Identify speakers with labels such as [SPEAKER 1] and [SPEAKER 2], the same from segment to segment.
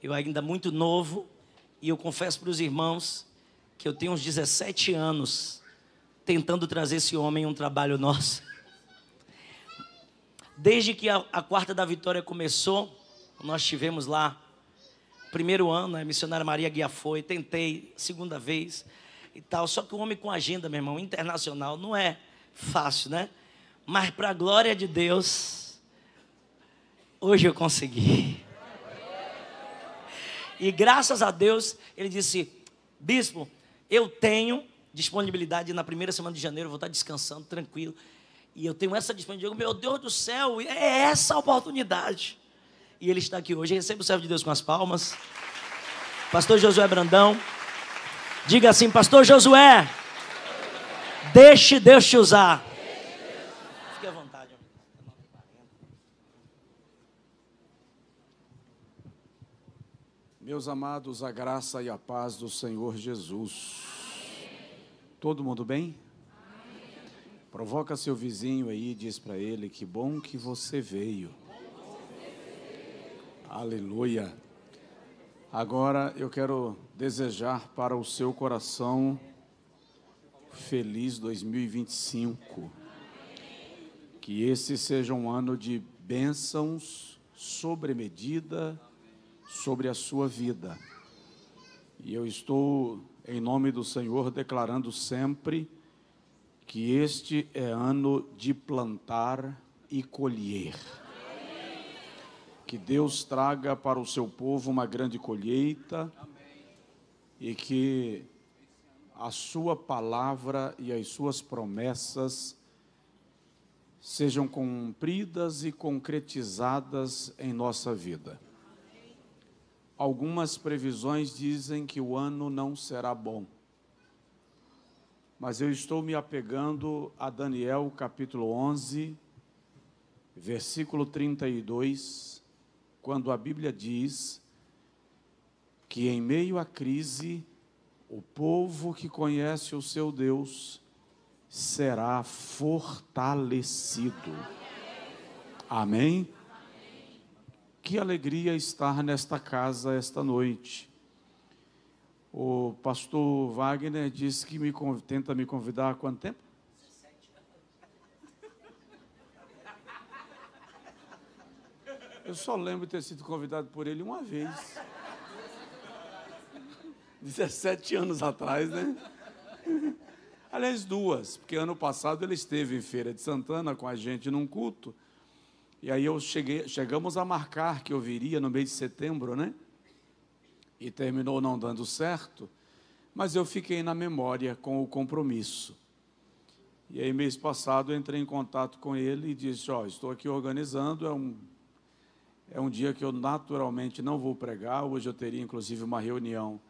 [SPEAKER 1] Eu ainda muito novo, e eu confesso para os irmãos que eu tenho uns 17 anos tentando trazer esse homem em um trabalho nosso. Desde que a Quarta da Vitória começou, nós tivemos lá, primeiro ano, a missionária Maria Guia foi, tentei, segunda vez e tal. Só que o homem com agenda, meu irmão, internacional, não é fácil, né? Mas para a glória de Deus, hoje eu consegui. E graças a Deus, ele disse: bispo, eu tenho disponibilidade na primeira semana de janeiro, eu vou estar descansando, tranquilo. E eu tenho essa disponibilidade. Meu Deus do céu, é essa a oportunidade. E ele está aqui hoje. Receba o servo de Deus com as palmas. Pastor Josué Brandão. Diga assim: Pastor Josué, deixe Deus te usar. Fique à vontade.
[SPEAKER 2] Meus amados, a graça e a paz do Senhor Jesus. Todo mundo bem? Provoca seu vizinho aí e diz para ele: que bom que você veio. Aleluia. Agora eu quero desejar para o seu coração feliz 2025. Que esse seja um ano de bênçãos sobre medida sobre a sua vida. E eu estou, em nome do Senhor, declarando sempre que este é ano de plantar e colher. Que Deus traga para o seu povo uma grande colheita e que a sua palavra e as suas promessas sejam cumpridas e concretizadas em nossa vida. Algumas previsões dizem que o ano não será bom. Mas eu estou me apegando a Daniel capítulo 11, versículo 32, quando a Bíblia diz que em meio à crise, o povo que conhece o seu Deus será fortalecido. Amém? Que alegria estar nesta casa esta noite. O pastor Wagner disse que tenta me convidar há quanto tempo?
[SPEAKER 1] 17 anos.
[SPEAKER 2] Eu só lembro de ter sido convidado por ele uma vez. 17 anos atrás, né? Aliás, duas, porque ano passado ele esteve em Feira de Santana com a gente num culto. E aí chegamos a marcar que eu viria no mês de setembro, né? E terminou não dando certo, mas eu fiquei na memória com o compromisso. E aí, mês passado, eu entrei em contato com ele e disse: estou aqui organizando, é um dia que eu naturalmente não vou pregar. Hoje eu teria, inclusive, uma reunião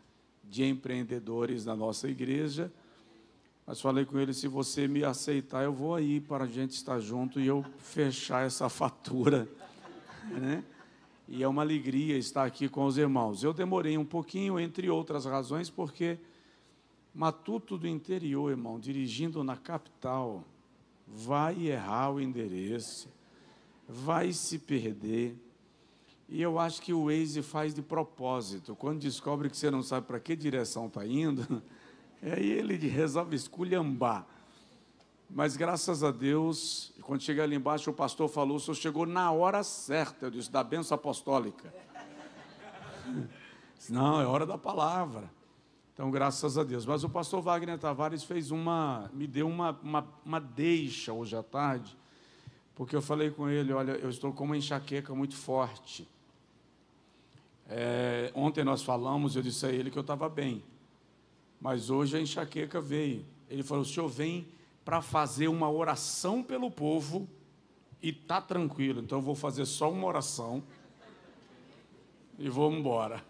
[SPEAKER 2] de empreendedores da nossa igreja, mas falei com ele: se você me aceitar, eu vou aí para a gente estar junto e eu fechar essa fatura, né? E é uma alegria estar aqui com os irmãos. Eu demorei um pouquinho, entre outras razões, porque matuto do interior, irmão, dirigindo na capital, vai errar o endereço, vai se perder. E eu acho que o Waze faz de propósito. Quando descobre que você não sabe para que direção está indo, aí ele resolve esculhambar. Mas graças a Deus, quando cheguei ali embaixo, o pastor falou: o senhor chegou na hora certa. Eu disse: da bênção apostólica. Não, é hora da palavra. Então, graças a Deus. Mas o pastor Wagner Tavares me deu uma deixa hoje à tarde, porque eu falei com ele: olha, eu estou com uma enxaqueca muito forte. Ontem nós falamos, eu disse a ele que eu estava bem, mas hoje a enxaqueca veio. Ele falou: o senhor vem para fazer uma oração pelo povo e está tranquilo, então eu vou fazer só uma oração e vou embora.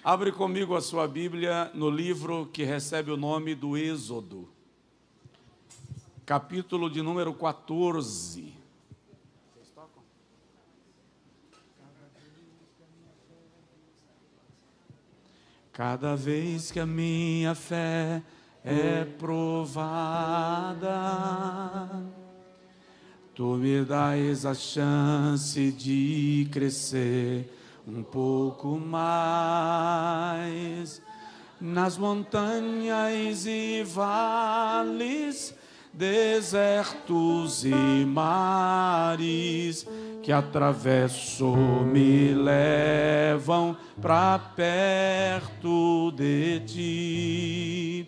[SPEAKER 2] Abre comigo a sua Bíblia no livro que recebe o nome do Êxodo, capítulo de número 14. Vocês tocam? Cada vez que a minha fé é provada, tu me dás a chance de crescer um pouco mais. Nas montanhas e vales, desertos e mares que atravesso me levam para perto de ti.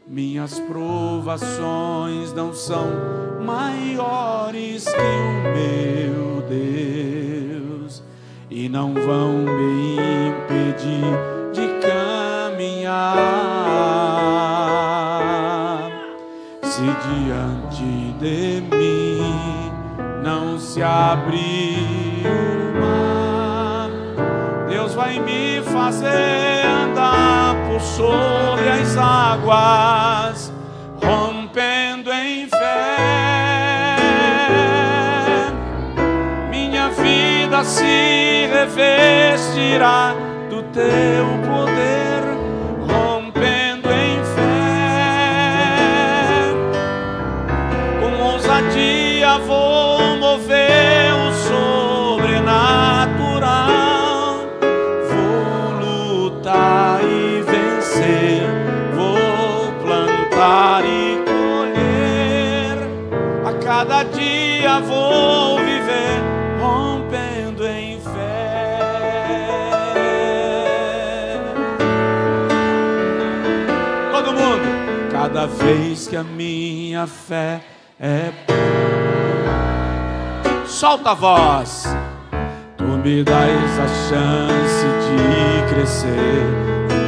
[SPEAKER 2] Minhas provações não são maiores que o meu Deus e não vão me impedir de caminhar. Se diante de mim não se abrir o mar, Deus vai me fazer andar por sobre as águas, rompendo em fé. Minha vida se revestirá do teu poder, rompendo em fé. Com ousadia vou mover o sobrenatural, vou lutar e vencer, vou plantar e colher. A cada dia vou viver rompendo em fé. Todo mundo, cada vez que a minha fé é... Solta a voz. Tu me dás a chance de crescer um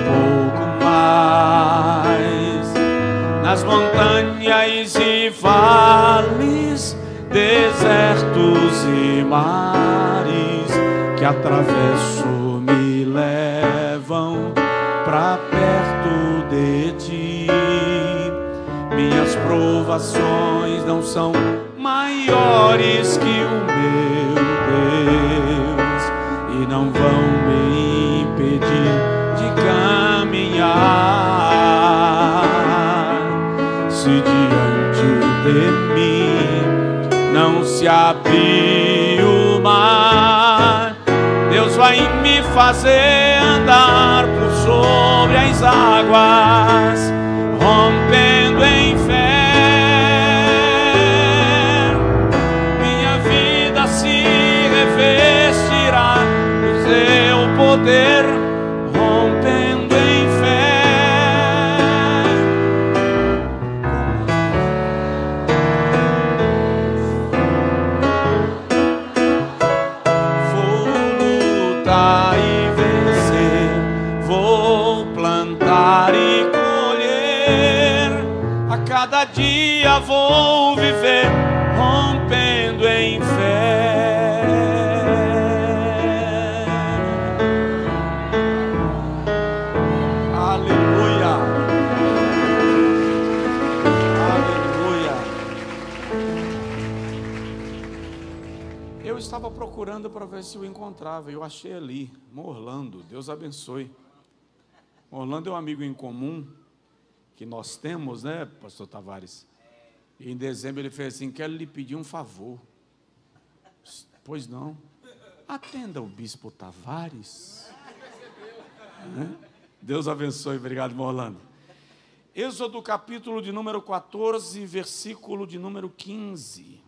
[SPEAKER 2] pouco mais. Nas montanhas e vales, desertos e mares que atravesso me levam para perto de ti. Minhas provações não são maiores que o meu Deus e não vão me impedir de caminhar. Se diante de mim não se abrir o mar, Deus vai me fazer andar por sobre as águas, rompendo em fé. Minha vida se revestirá do seu poder, rompendo em fé. Vou lutar e vencer, vou plantar e a cada dia vou viver rompendo em fé. Aleluia. Aleluia. Eu estava procurando para ver se o encontrava. Eu achei ali, Orlando. Deus abençoe. Orlando é um amigo em comum que nós temos, né, pastor Tavares? E em dezembro ele fez assim: quero lhe pedir um favor. Pois não. Atenda o bispo Tavares. Deus abençoe, obrigado, Orlando. Êxodo capítulo de número 14, versículo de número 15.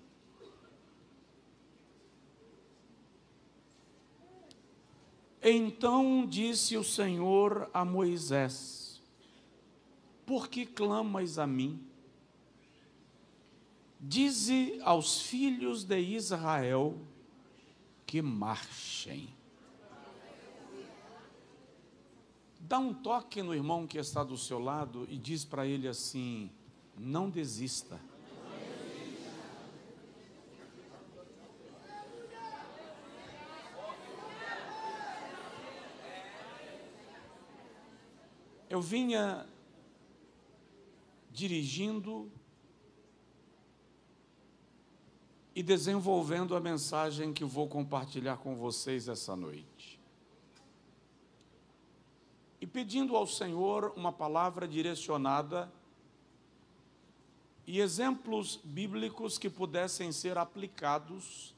[SPEAKER 2] Então disse o Senhor a Moisés: por que clamas a mim? Dize aos filhos de Israel que marchem. Dá um toque no irmão que está do seu lado e diz para ele assim: não desista. Eu vinha dirigindo e desenvolvendo a mensagem que vou compartilhar com vocês essa noite. E pedindo ao Senhor uma palavra direcionada e exemplos bíblicos que pudessem ser aplicados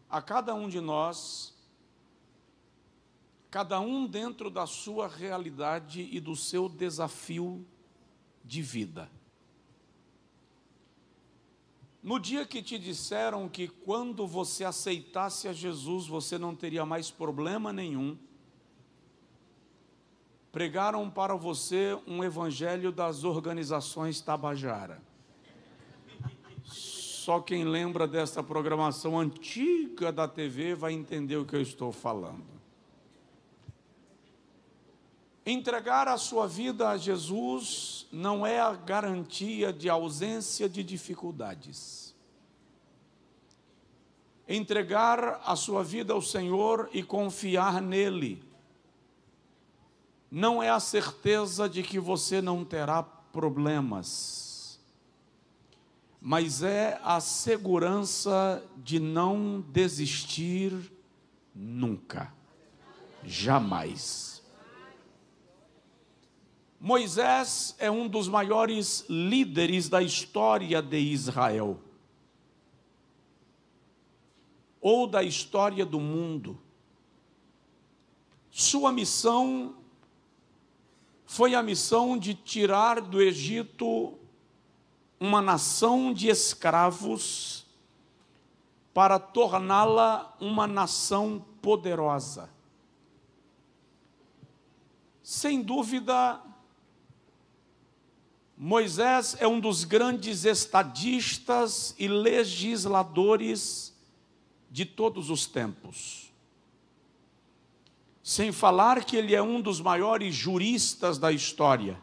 [SPEAKER 2] a cada um de nós cada um dentro da sua realidade e do seu desafio de vida. No dia que te disseram que quando você aceitasse a Jesus, você não teria mais problema nenhum, pregaram para você um evangelho das organizações Tabajara. Só quem lembra dessa programação antiga da TV vai entender o que eu estou falando. Entregar a sua vida a Jesus não é a garantia de ausência de dificuldades. Entregar a sua vida ao Senhor e confiar nele não é a certeza de que você não terá problemas, mas é a segurança de não desistir nunca, jamais. Moisés é um dos maiores líderes da história de Israel, ou da história do mundo. Sua missão foi a missão de tirar do Egito uma nação de escravos para torná-la uma nação poderosa. Sem dúvida, Moisés é um dos grandes estadistas e legisladores de todos os tempos. Sem falar que ele é um dos maiores juristas da história.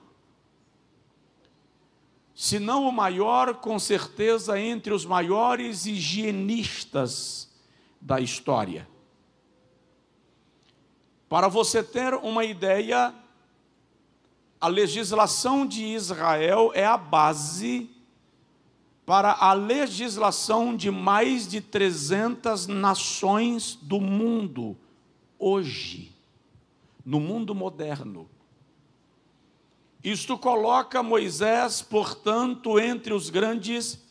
[SPEAKER 2] Se não o maior, com certeza entre os maiores higienistas da história. Para você ter uma ideia, a legislação de Israel é a base para a legislação de mais de 300 nações do mundo, hoje, no mundo moderno. Isto coloca Moisés, portanto, entre os grandes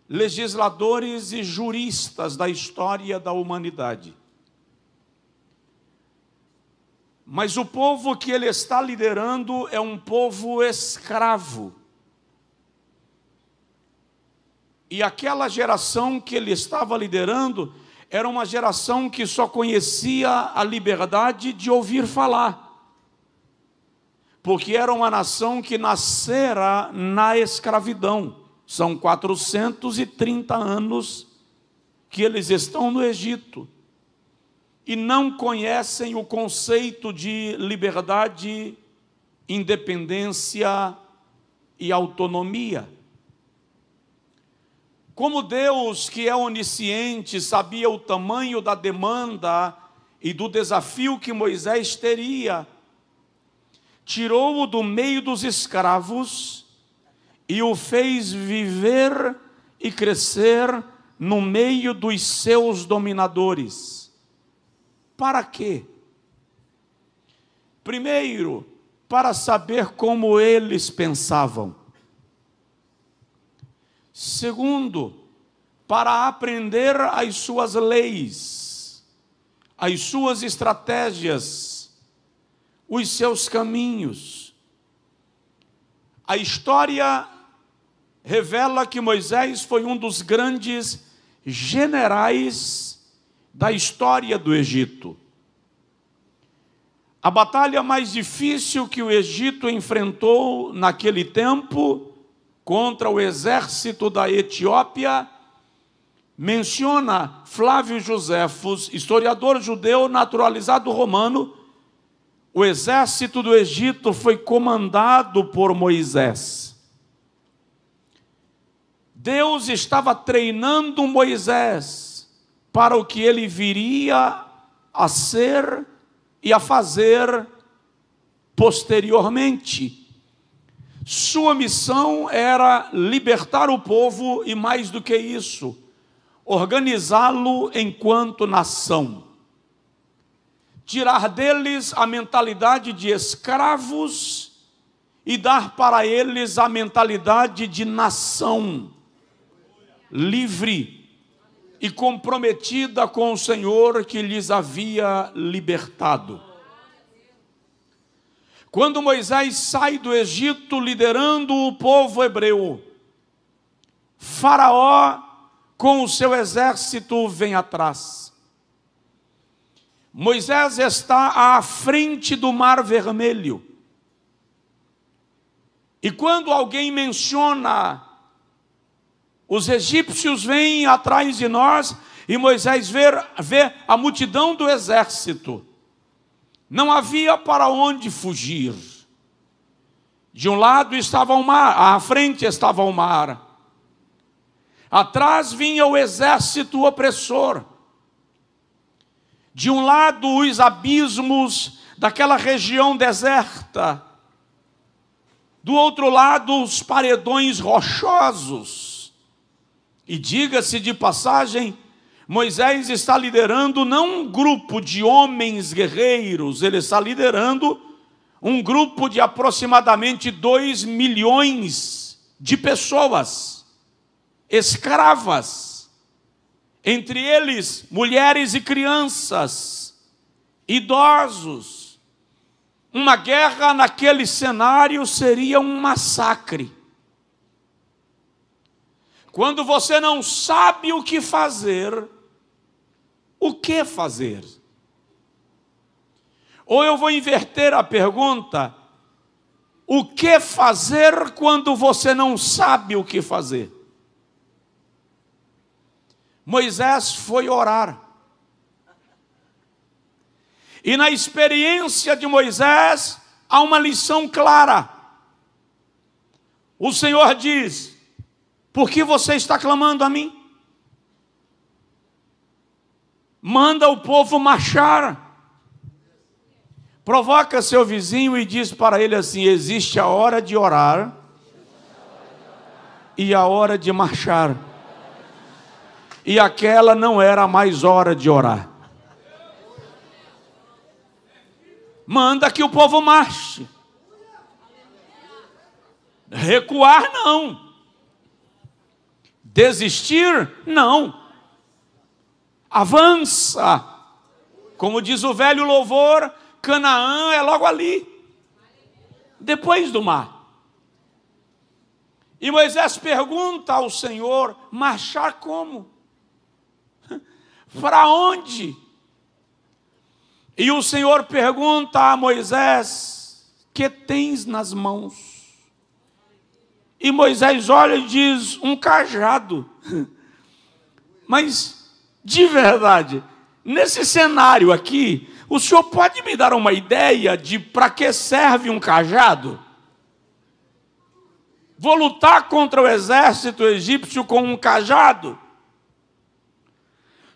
[SPEAKER 2] legisladores e juristas da história da humanidade. Mas o povo que ele está liderando é um povo escravo. E aquela geração que ele estava liderando era uma geração que só conhecia a liberdade de ouvir falar. Porque era uma nação que nascera na escravidão. São 430 anos que eles estão no Egito. E não conhecem o conceito de liberdade, independência e autonomia. Como Deus, que é onisciente, sabia o tamanho da demanda e do desafio que Moisés teria, tirou-o do meio dos escravos e o fez viver e crescer no meio dos seus dominadores. Para quê? Primeiro, para saber como eles pensavam. Segundo, para aprender as suas leis, as suas estratégias, os seus caminhos. A história revela que Moisés foi um dos grandes generais da história do Egito. A batalha mais difícil que o Egito enfrentou naquele tempo contra o exército da Etiópia, menciona Flávio Joséfos, historiador judeu naturalizado romano, o exército do Egito foi comandado por Moisés. Deus estava treinando Moisés para o que ele viria a ser e a fazer posteriormente. Sua missão era libertar o povo e, mais do que isso, organizá-lo enquanto nação. Tirar deles a mentalidade de escravos e dar para eles a mentalidade de nação livre e comprometida com o Senhor que lhes havia libertado. Quando Moisés sai do Egito liderando o povo hebreu, Faraó com o seu exército vem atrás. Moisés está à frente do Mar Vermelho. E quando alguém menciona, os egípcios vêm atrás de nós, e Moisés vê a multidão do exército. Não havia para onde fugir. De um lado estava o mar, à frente estava o mar. Atrás vinha o exército opressor. De um lado, os abismos daquela região deserta. Do outro lado, os paredões rochosos. E diga-se de passagem, Moisés está liderando não um grupo de homens guerreiros, ele está liderando um grupo de aproximadamente 2 milhões de pessoas, escravas, entre eles mulheres e crianças, idosos. Uma guerra naquele cenário seria um massacre. Quando você não sabe o que fazer, o que fazer? Ou eu vou inverter a pergunta: o que fazer quando você não sabe o que fazer? Moisés foi orar. E na experiência de Moisés, há uma lição clara. O Senhor diz: por que você está clamando a mim? Manda o povo marchar. Provoca seu vizinho e diz para ele assim: existe a hora de orar e a hora de marchar. E aquela não era mais hora de orar. Manda que o povo marche. Recuar, não. Desistir, não. Avança. Como diz o velho louvor, Canaã é logo ali, depois do mar. E Moisés pergunta ao Senhor: marchar como? Para onde? E o Senhor pergunta a Moisés: que tens nas mãos? E Moisés olha e diz: um cajado. Mas, de verdade, nesse cenário aqui, o senhor pode me dar uma ideia de para que serve um cajado? Vou lutar contra o exército egípcio com um cajado?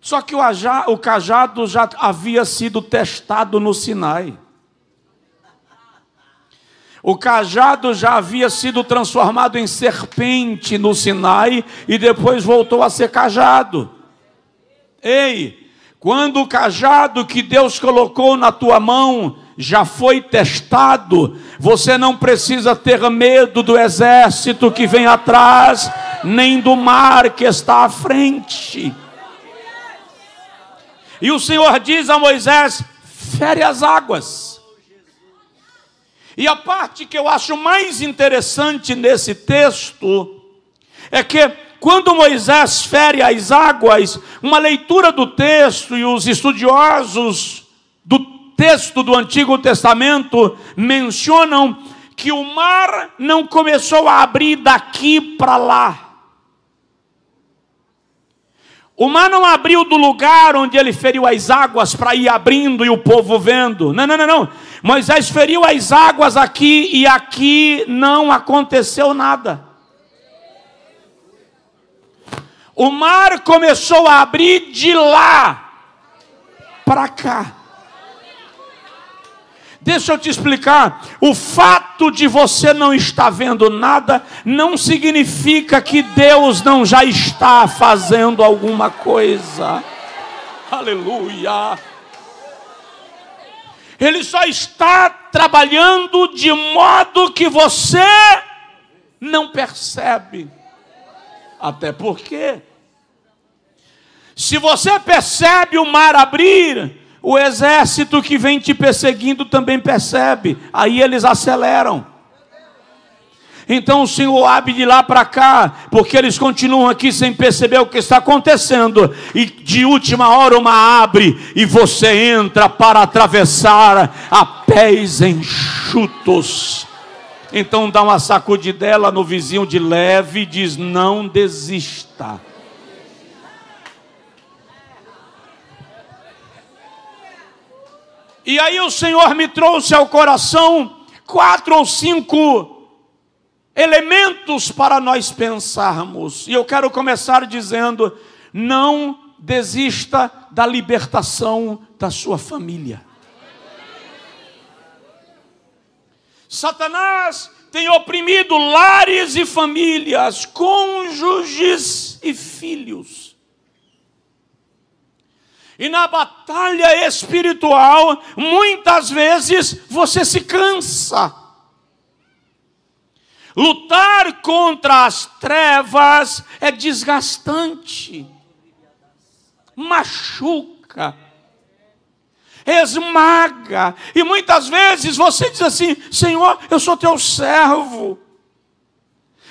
[SPEAKER 2] Só que o cajado já havia sido testado no Sinai. O cajado já havia sido transformado em serpente no Sinai e depois voltou a ser cajado. Ei, quando o cajado que Deus colocou na tua mão já foi testado, você não precisa ter medo do exército que vem atrás, nem do mar que está à frente. E o Senhor diz a Moisés: fere as águas. E a parte que eu acho mais interessante nesse texto é que quando Moisés fere as águas, uma leitura do texto, e os estudiosos do texto do Antigo Testamento mencionam que o mar não começou a abrir daqui para lá. O mar não abriu do lugar onde ele feriu as águas para ir abrindo e o povo vendo. Não. Moisés feriu as águas aqui e aqui não aconteceu nada. O mar começou a abrir de lá para cá. Deixa eu te explicar. O fato de você não estar vendo nada não significa que Deus não já está fazendo alguma coisa. Aleluia. Ele só está trabalhando de modo que você não percebe. Até porque, se você percebe o mar abrir, o exército que vem te perseguindo também percebe. Aí eles aceleram. Então o Senhor abre de lá para cá, porque eles continuam aqui sem perceber o que está acontecendo. E de última hora uma abre e você entra para atravessar a pés enxutos. Então dá uma sacudidela no vizinho de leve e diz: não desista. E aí o Senhor me trouxe ao coração 4 ou 5 elementos para nós pensarmos. E eu quero começar dizendo: não desista da libertação da sua família. Satanás tem oprimido lares e famílias, cônjuges e filhos. E na batalha espiritual, muitas vezes você se cansa. Lutar contra as trevas é desgastante, machuca, esmaga. E muitas vezes você diz assim: Senhor, eu sou teu servo,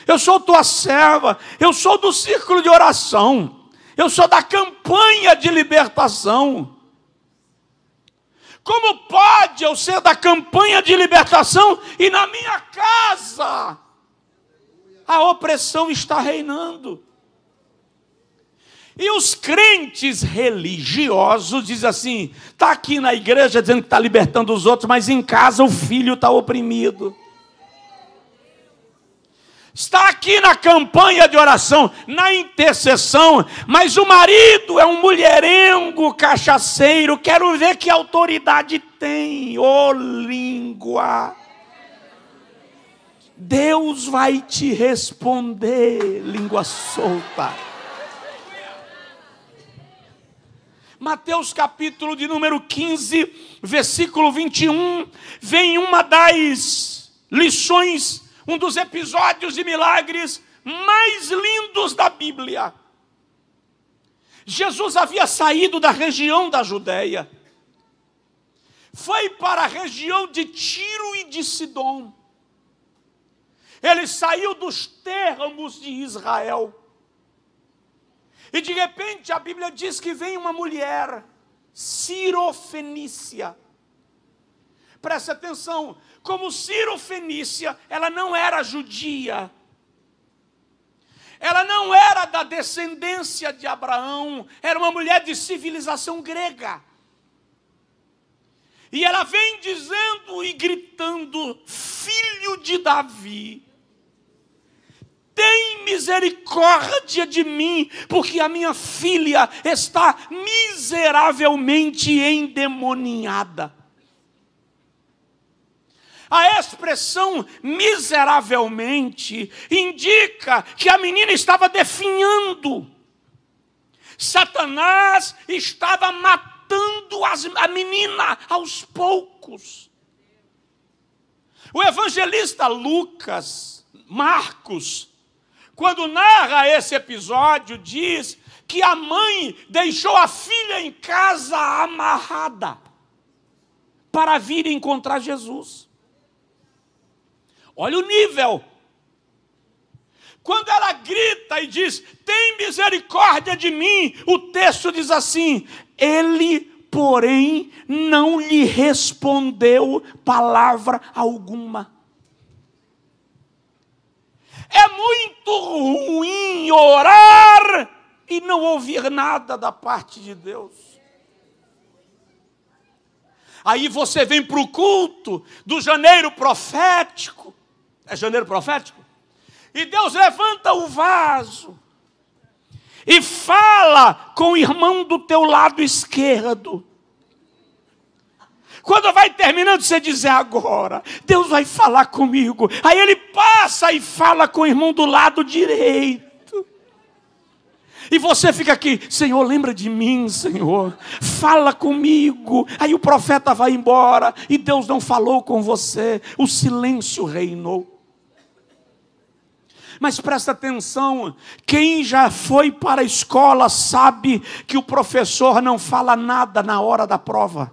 [SPEAKER 2] eu sou tua serva, eu sou do círculo de oração, eu sou da campanha de libertação. Como pode eu ser da campanha de libertação e na minha casa a opressão está reinando? E os crentes religiosos dizem assim: está aqui na igreja dizendo que está libertando os outros, mas em casa o filho está oprimido. Está aqui na campanha de oração, na intercessão, mas o marido é um mulherengo, cachaceiro. Quero ver que autoridade tem. Ô língua! Deus vai te responder, língua solta. Mateus capítulo de número 15, versículo 21, vem uma das lições, um dos episódios de milagres mais lindos da Bíblia. Jesus havia saído da região da Judéia, foi para a região de Tiro e de Sidom. Ele saiu dos termos de Israel. E de repente a Bíblia diz que vem uma mulher, Cirofenícia. Preste atenção, como Cirofenícia, ela não era judia. Ela não era da descendência de Abraão, era uma mulher de civilização grega. E ela vem dizendo e gritando: filho de Davi, tem misericórdia de mim, porque a minha filha está miseravelmente endemoniada. A expressão miseravelmente indica que a menina estava definhando. Satanás estava matando a menina aos poucos. O evangelista Marcos, quando narra esse episódio, diz que a mãe deixou a filha em casa amarrada para vir encontrar Jesus. Olha o nível. Quando ela grita e diz: tem misericórdia de mim, o texto diz assim: ele, porém, não lhe respondeu palavra alguma. É muito ruim orar e não ouvir nada da parte de Deus. Aí você vem para o culto do janeiro profético. É janeiro profético? E Deus levanta o vaso e fala com o irmão do teu lado esquerdo. Quando vai terminando, você diz: agora Deus vai falar comigo. Aí ele passa e fala com o irmão do lado direito. E você fica aqui: Senhor, lembra de mim, Senhor, fala comigo. Aí o profeta vai embora e Deus não falou com você. O silêncio reinou. Mas presta atenção, quem já foi para a escola sabe que o professor não fala nada na hora da prova.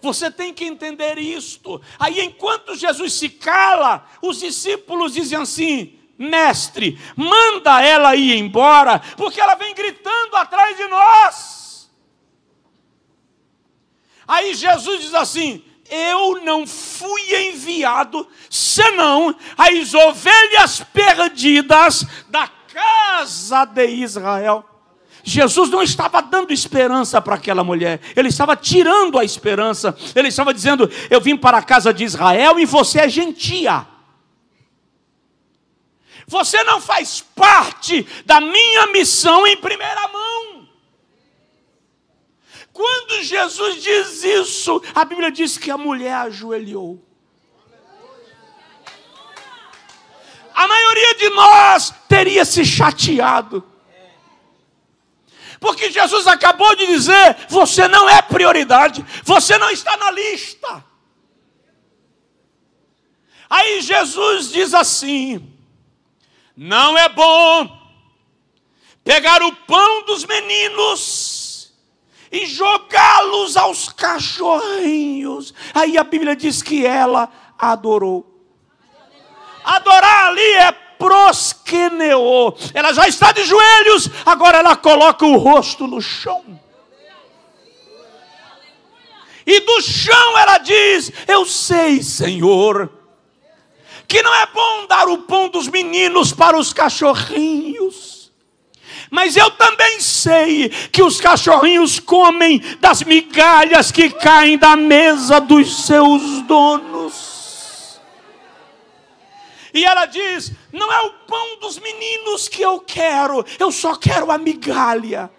[SPEAKER 2] Você tem que entender isto. Aí enquanto Jesus se cala, os discípulos dizem assim: mestre, manda ela ir embora, porque ela vem gritando atrás de nós. Aí Jesus diz assim: eu não fui enviado, senão as ovelhas perdidas da casa de Israel. Jesus não estava dando esperança para aquela mulher, ele estava tirando a esperança. Ele estava dizendo: eu vim para a casa de Israel e você é gentia. Você não faz parte da minha missão em primeira mão. Quando Jesus diz isso, a Bíblia diz que a mulher ajoelhou. A maioria de nós teria se chateado, porque Jesus acabou de dizer: você não é prioridade, você não está na lista. Aí Jesus diz assim: não é bom pegar o pão dos meninos e jogá-los aos cachorrinhos. Aí a Bíblia diz que ela adorou. Adorar ali é prosqueneou. Ela já está de joelhos, agora ela coloca o rosto no chão. E do chão ela diz: eu sei, Senhor, que não é bom dar o pão dos meninos para os cachorrinhos, mas eu também sei que os cachorrinhos comem das migalhas que caem da mesa dos seus donos. E ela diz: não é o pão dos meninos que eu quero, eu só quero a migalha.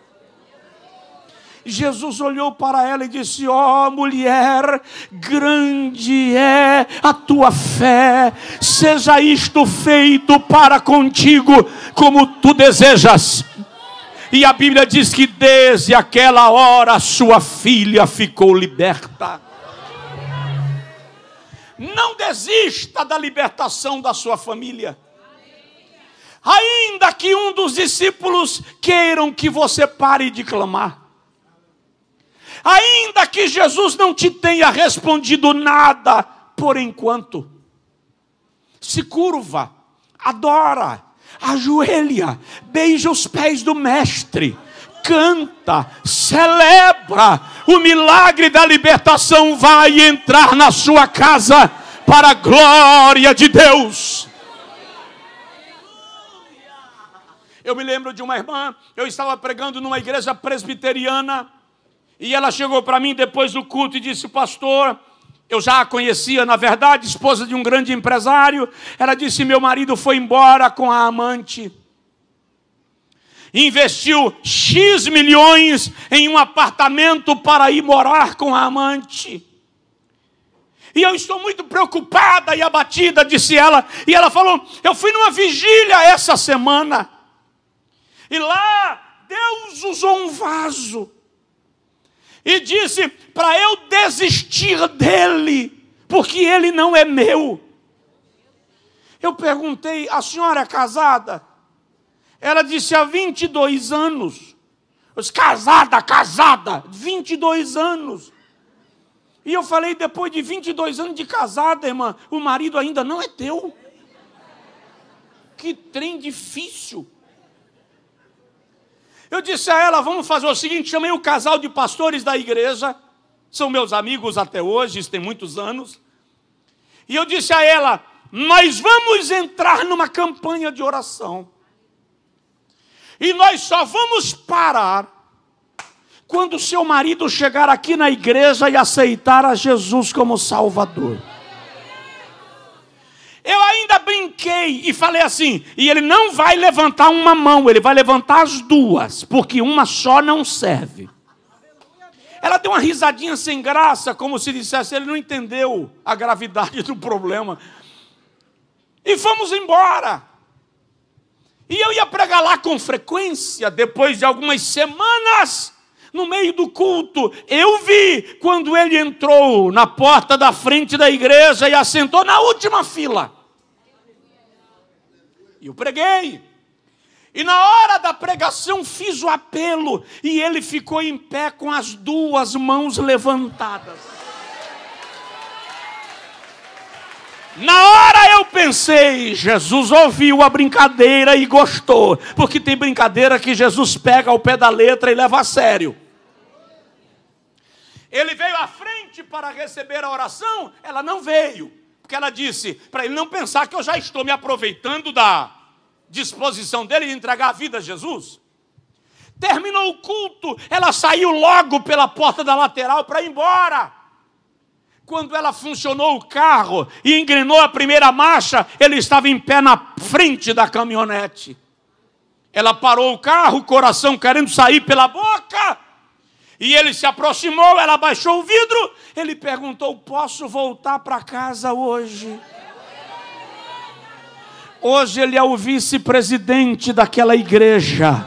[SPEAKER 2] Jesus olhou para ela e disse: ó mulher, grande é a tua fé, seja isto feito para contigo como tu desejas. E a Bíblia diz que desde aquela hora sua filha ficou liberta. Não desista da libertação da sua família. Ainda que um dos discípulos queiram que você pare de clamar, ainda que Jesus não te tenha respondido nada por enquanto, se curva, adora, ajoelha, beija os pés do mestre, canta, celebra. O milagre da libertação vai entrar na sua casa para a glória de Deus. Eu me lembro de uma irmã, eu estava pregando numa igreja presbiteriana, e ela chegou para mim depois do culto e disse: pastor, eu já a conhecia, na verdade, esposa de um grande empresário. Ela disse: meu marido foi embora com a amante, investiu X milhões em um apartamento para ir morar com a amante. E eu estou muito preocupada e abatida, disse ela. E ela falou: eu fui numa vigília essa semana, e lá Deus usou um vaso e disse para eu desistir dele, porque ele não é meu. Eu perguntei: a senhora é casada? Ela disse: há 22 anos. Eu disse: casada, 22 anos. E eu falei: depois de 22 anos de casada, irmã, o marido ainda não é teu? Que trem difícil. Eu disse a ela: vamos fazer o seguinte, chamei o casal de pastores da igreja, são meus amigos até hoje, isso tem muitos anos. E eu disse a ela: nós vamos entrar numa campanha de oração. E nós só vamos parar quando o seu marido chegar aqui na igreja e aceitar a Jesus como Salvador. Eu ainda brinquei e falei assim: e ele não vai levantar uma mão, ele vai levantar as duas, porque uma só não serve. Ela deu uma risadinha sem graça, como se dissesse: ele não entendeu a gravidade do problema. E fomos embora. E eu ia pregar lá com frequência. Depois de algumas semanas, no meio do culto, eu vi quando ele entrou na porta da frente da igreja e assentou na última fila. E eu preguei. E na hora da pregação fiz o apelo e ele ficou em pé com as duas mãos levantadas. Na hora eu pensei, Jesus ouviu a brincadeira e gostou, porque tem brincadeira que Jesus pega ao pé da letra e leva a sério. Ele veio à frente para receber a oração, ela não veio, porque ela disse, para ele não pensar que eu já estou me aproveitando da disposição dele de entregar a vida a Jesus. Terminou o culto, ela saiu logo pela porta da lateral para ir embora. Quando ela funcionou o carro e engrenou a primeira marcha, ele estava em pé na frente da caminhonete. Ela parou o carro, o coração querendo sair pela boca. E ele se aproximou, ela baixou o vidro. Ele perguntou, posso voltar para casa hoje? Hoje ele é o vice-presidente daquela igreja.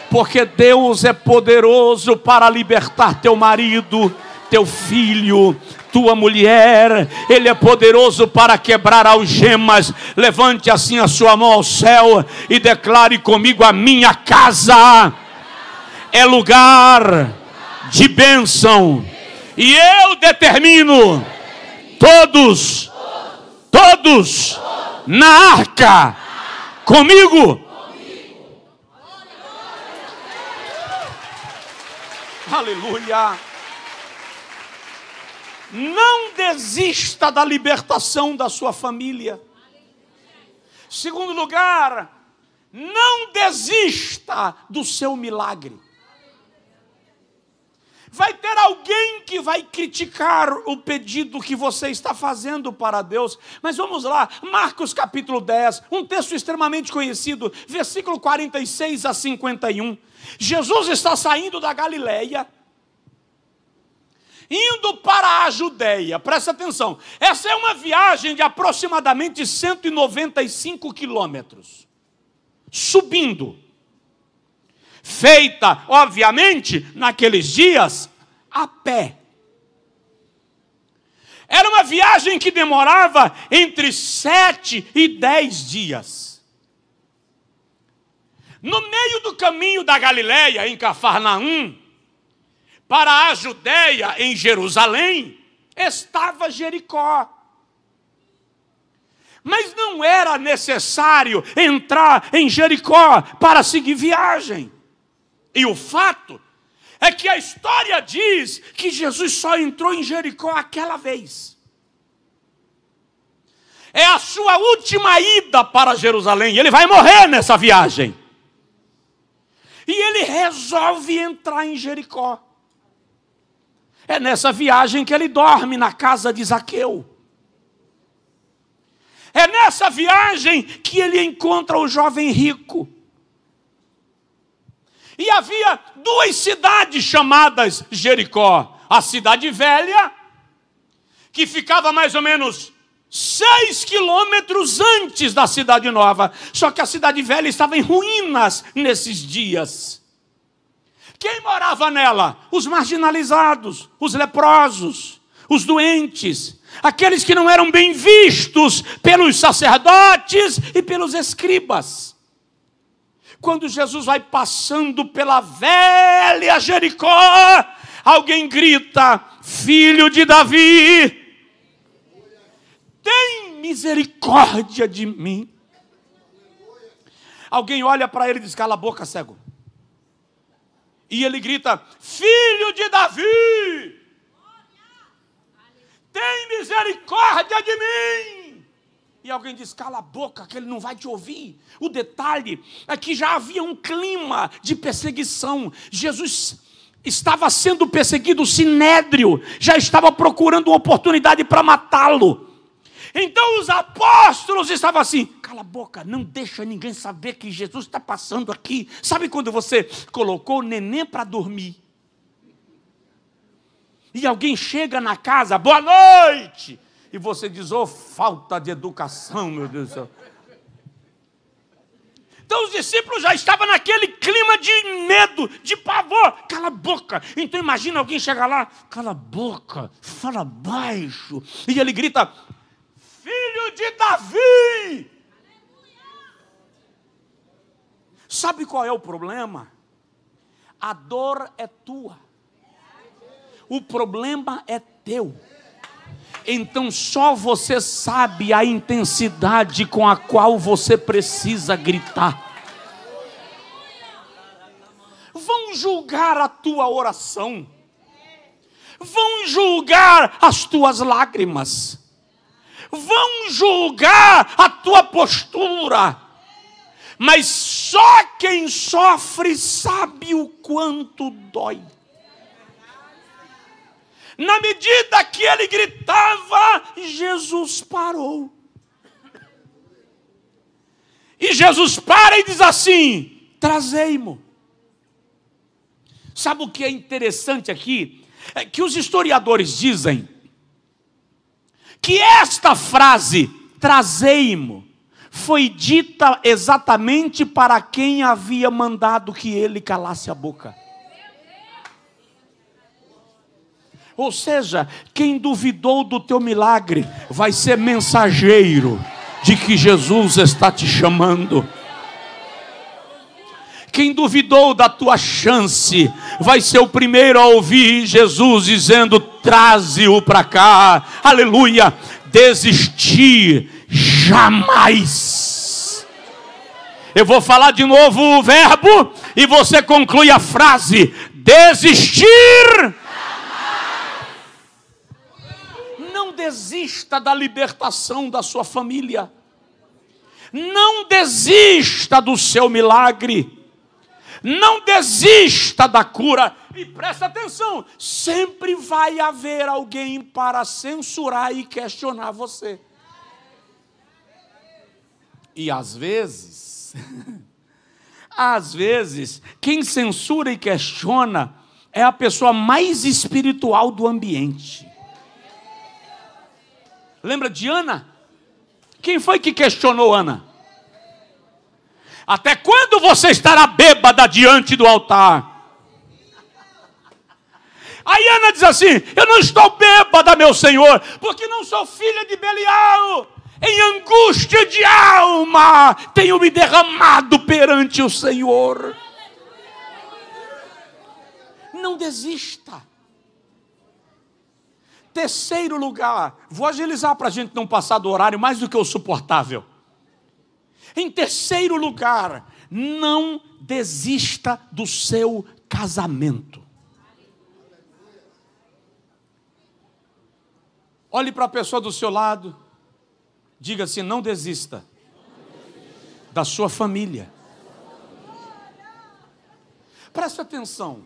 [SPEAKER 2] Porque Deus é poderoso para libertar teu marido, teu filho, tua mulher. Ele é poderoso para quebrar algemas. Levante assim a sua mão ao céu e declare comigo, a minha casa é lugar de bênção. E eu determino todos na arca comigo. Aleluia. Não desista da libertação da sua família. Segundo lugar, não desista do seu milagre. Vai ter alguém que vai criticar o pedido que você está fazendo para Deus. Mas vamos lá, Marcos capítulo 10, um texto extremamente conhecido, versículo 46 a 51. Jesus está saindo da Galileia, indo para a Judeia. Presta atenção, essa é uma viagem de aproximadamente 195 quilômetros, subindo, feita, obviamente, naqueles dias, a pé. Era uma viagem que demorava entre 7 e 10 dias. No meio do caminho da Galileia, em Cafarnaum, para a Judeia, em Jerusalém, estava Jericó. Mas não era necessário entrar em Jericó para seguir viagem. E o fato é que a história diz que Jesus só entrou em Jericó aquela vez. É a sua última ida para Jerusalém. Ele vai morrer nessa viagem. E ele resolve entrar em Jericó. É nessa viagem que ele dorme na casa de Zaqueu. É nessa viagem que ele encontra o jovem rico. E havia duas cidades chamadas Jericó. A cidade velha, que ficava mais ou menos 6 quilômetros antes da cidade nova. Só que a cidade velha estava em ruínas nesses dias. Quem morava nela? Os marginalizados, os leprosos, os doentes, aqueles que não eram bem vistos pelos sacerdotes e pelos escribas. Quando Jesus vai passando pela velha Jericó, alguém grita, filho de Davi, tem misericórdia de mim. Alguém olha para ele e diz, cala a boca, cego. E ele grita, filho de Davi, tem misericórdia de mim. E alguém diz, cala a boca, que ele não vai te ouvir. O detalhe é que já havia um clima de perseguição. Jesus estava sendo perseguido, o Sinédrio já estava procurando uma oportunidade para matá-lo. Então os apóstolos estavam assim, cala a boca, não deixa ninguém saber que Jesus está passando aqui. Sabe quando você colocou o neném para dormir? E alguém chega na casa, boa noite! E você diz, oh, falta de educação, meu Deus do céu. Então os discípulos já estavam naquele clima de medo, de pavor. Cala a boca. Então imagina alguém chegar lá, cala a boca, fala baixo. E ele grita, filho de Davi, Sabe qual é o problema? A dor é tua. O problema é teu. Então só você sabe a intensidade com a qual você precisa gritar. Vão julgar a tua oração. Vão julgar as tuas lágrimas. Vão julgar a tua postura. Mas só quem sofre sabe o quanto dói. Na medida que ele gritava, Jesus parou. E Jesus para e diz assim: trazei-mo. Sabe o que é interessante aqui? É que os historiadores dizem que esta frase, trazei-mo, foi dita exatamente para quem havia mandado que ele calasse a boca. Ou seja, quem duvidou do teu milagre vai ser mensageiro de que Jesus está te chamando. Quem duvidou da tua chance vai ser o primeiro a ouvir Jesus dizendo: traze-o para cá. Aleluia. Desistir jamais. Eu vou falar de novo o verbo e você conclui a frase: desistir. Não desista da libertação da sua família. Não desista do seu milagre. Não desista da cura. E presta atenção, sempre vai haver alguém para censurar e questionar você. E às vezes, quem censura e questiona é a pessoa mais espiritual do ambiente. Lembra de Ana? Quem foi que questionou Ana? Até quando você estará bêbada diante do altar? Aí Ana diz assim: eu não estou bêbada, meu Senhor, porque não sou filha de Belial. Em angústia de alma tenho me derramado perante o Senhor. Não desista. Terceiro lugar, vou agilizar para a gente não passar do horário mais do que o suportável. Em terceiro lugar, não desista do seu casamento. Olhe para a pessoa do seu lado, diga assim: não desista da sua família. Preste atenção.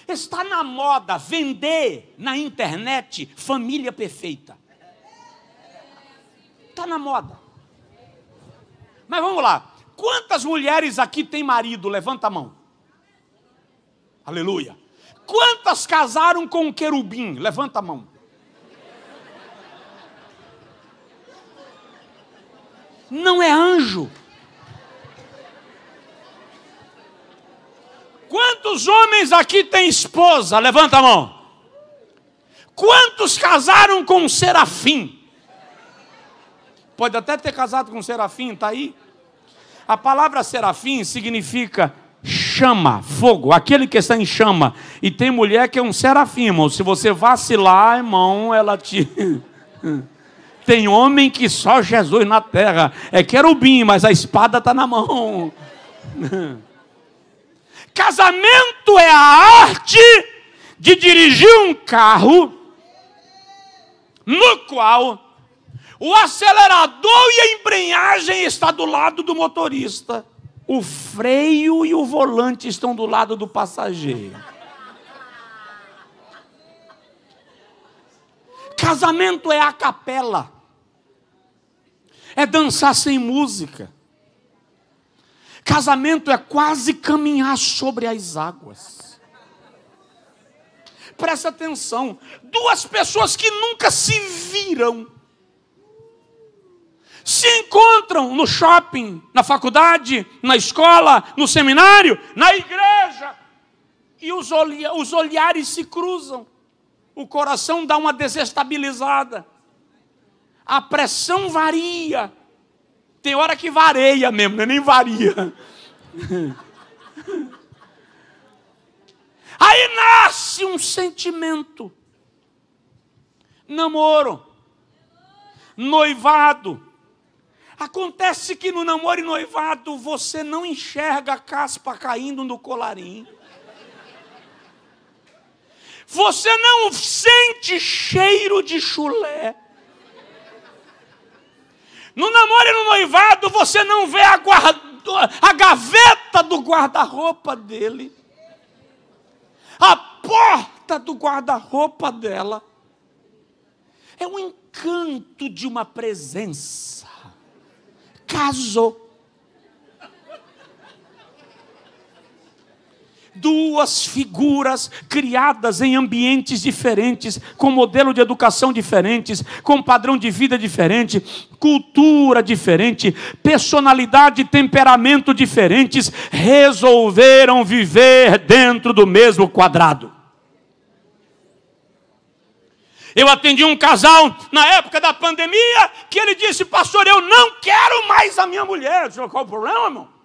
[SPEAKER 2] Está na moda vender na internet família perfeita. Está na moda. Mas vamos lá. Quantas mulheres aqui têm marido? Levanta a mão. Aleluia. Quantas casaram com um querubim? Levanta a mão. Não é anjo. Quantos homens aqui têm esposa? Levanta a mão. Quantos casaram com um serafim? Pode até ter casado com um serafim, está aí. A palavra serafim significa chama, fogo, aquele que está em chama. E tem mulher que é um serafim, irmão. Se você vacilar, irmão, ela te... Tem homem que só Jesus na terra. É querubim, mas a espada está na mão. Casamento é a arte de dirigir um carro no qual o acelerador e a embreagem está do lado do motorista. O freio e o volante estão do lado do passageiro. Casamento é a capela. É dançar sem música. Casamento é quase caminhar sobre as águas. Presta atenção. Duas pessoas que nunca se viram se encontram no shopping, na faculdade, na escola, no seminário, na igreja. E os olhares se cruzam. O coração dá uma desestabilizada. A pressão varia. Tem hora que vareia mesmo, não é nem varia. Aí nasce um sentimento. Namoro. Noivado. Acontece que no namoro e noivado você não enxerga a caspa caindo no colarinho. Você não sente cheiro de chulé. No namoro e no noivado você não vê a gaveta do guarda-roupa dele. A porta do guarda-roupa dela. É um encanto de uma presença. Casou. Duas figuras criadas em ambientes diferentes, com modelo de educação diferentes, com padrão de vida diferente, cultura diferente, personalidade e temperamento diferentes, resolveram viver dentro do mesmo quadrado. Eu atendi um casal na época da pandemia, que ele disse: pastor, eu não quero mais a minha mulher. Eu disse: qual o problema, irmão?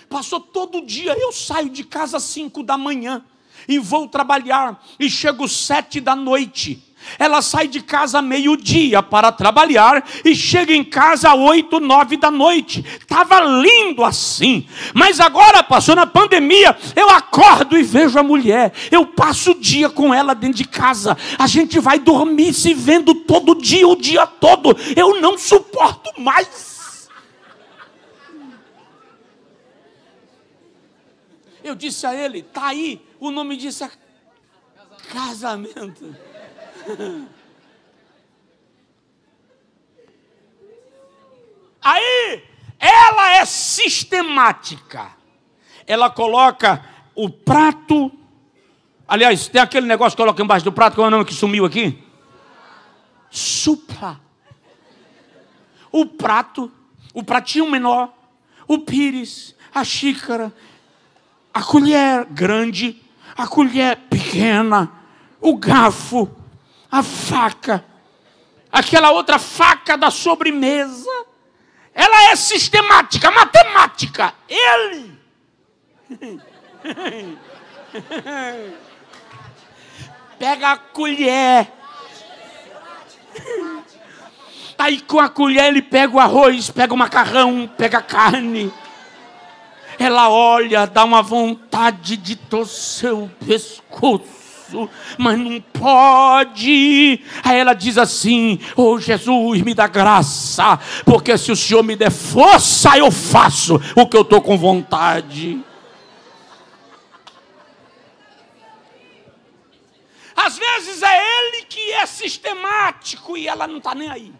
[SPEAKER 2] Pastor, todo dia eu saio de casa às 5 da manhã e vou trabalhar e chego às 7 da noite. Ela sai de casa meio-dia para trabalhar e chega em casa às 8, 9 da noite. Estava lindo assim. Mas agora, pastor, na pandemia, eu acordo e vejo a mulher. Eu passo o dia com ela dentro de casa. A gente vai dormir se vendo todo dia, o dia todo. Eu não suporto mais. Eu disse a ele: tá aí, o nome disso é casamento. Aí, ela é sistemática. Ela coloca o prato. Aliás, tem aquele negócio que coloca embaixo do prato, qual é o nome que sumiu aqui? Supla. O prato, o pratinho menor, o pires, a xícara, a colher grande, a colher pequena, o garfo, a faca, aquela outra faca da sobremesa. Ela é sistemática, matemática. Ele pega a colher. Aí com a colher ele pega o arroz, pega o macarrão, pega a carne. Ela olha, dá uma vontade de torcer o pescoço, mas não pode. Aí ela diz assim: oh Jesus, me dá graça, porque se o Senhor me der força, eu faço o que eu estou com vontade. Às vezes é ele que é sistemático e ela não está nem aí.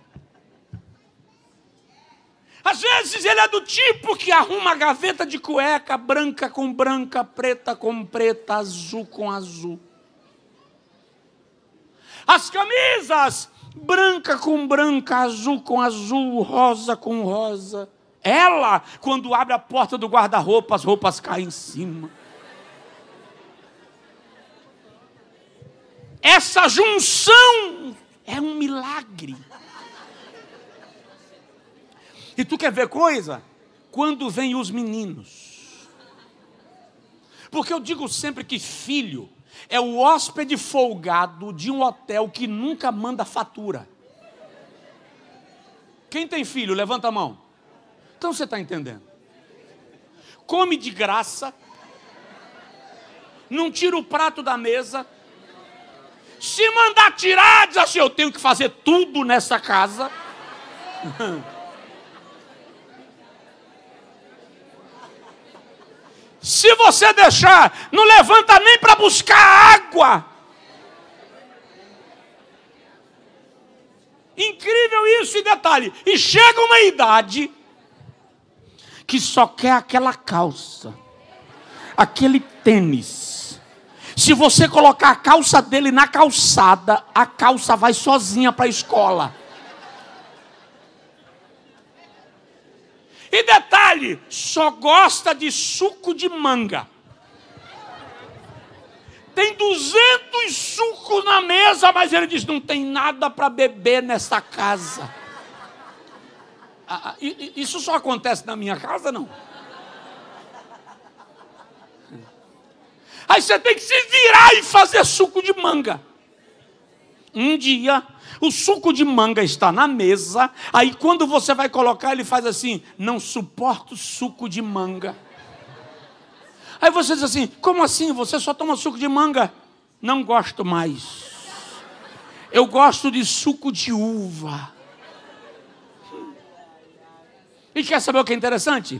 [SPEAKER 2] Às vezes ele é do tipo que arruma a gaveta de cueca, branca com branca, preta com preta, azul com azul. As camisas, branca com branca, azul com azul, rosa com rosa. Ela, quando abre a porta do guarda-roupa, as roupas caem em cima. Essa junção é um milagre. E tu quer ver coisa? Quando vêm os meninos. Porque eu digo sempre que filho é o hóspede folgado de um hotel que nunca manda fatura. Quem tem filho, levanta a mão. Então você está entendendo. Come de graça. Não tira o prato da mesa. Se mandar tirar, diz assim: eu tenho que fazer tudo nessa casa. Se você deixar, não levanta nem para buscar água. Incrível isso, e detalhe, e chega uma idade que só quer aquela calça, aquele tênis. Se você colocar a calça dele na calçada, a calça vai sozinha para a escola. E detalhe, só gosta de suco de manga. Tem 200 sucos na mesa, mas ele diz: não tem nada para beber nessa casa. Isso só acontece na minha casa, não? Aí você tem que se virar e fazer suco de manga. Um dia, o suco de manga está na mesa, aí quando você vai colocar, ele faz assim: não suporto suco de manga. Aí você diz assim: como assim? Você só toma suco de manga? Não gosto mais. Eu gosto de suco de uva. E quer saber o que é interessante?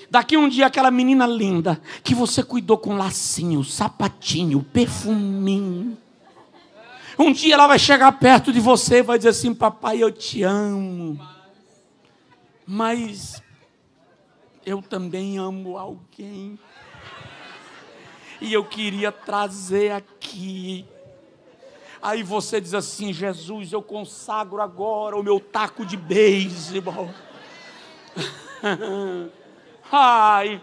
[SPEAKER 2] Daqui um dia aquela menina linda, que você cuidou com lacinho, sapatinho, perfuminho. Um dia ela vai chegar perto de você e vai dizer assim: papai, eu te amo. Mas eu também amo alguém. E eu queria trazer aqui. Aí você diz assim: Jesus, eu consagro agora o meu taco de beisebol. Ai,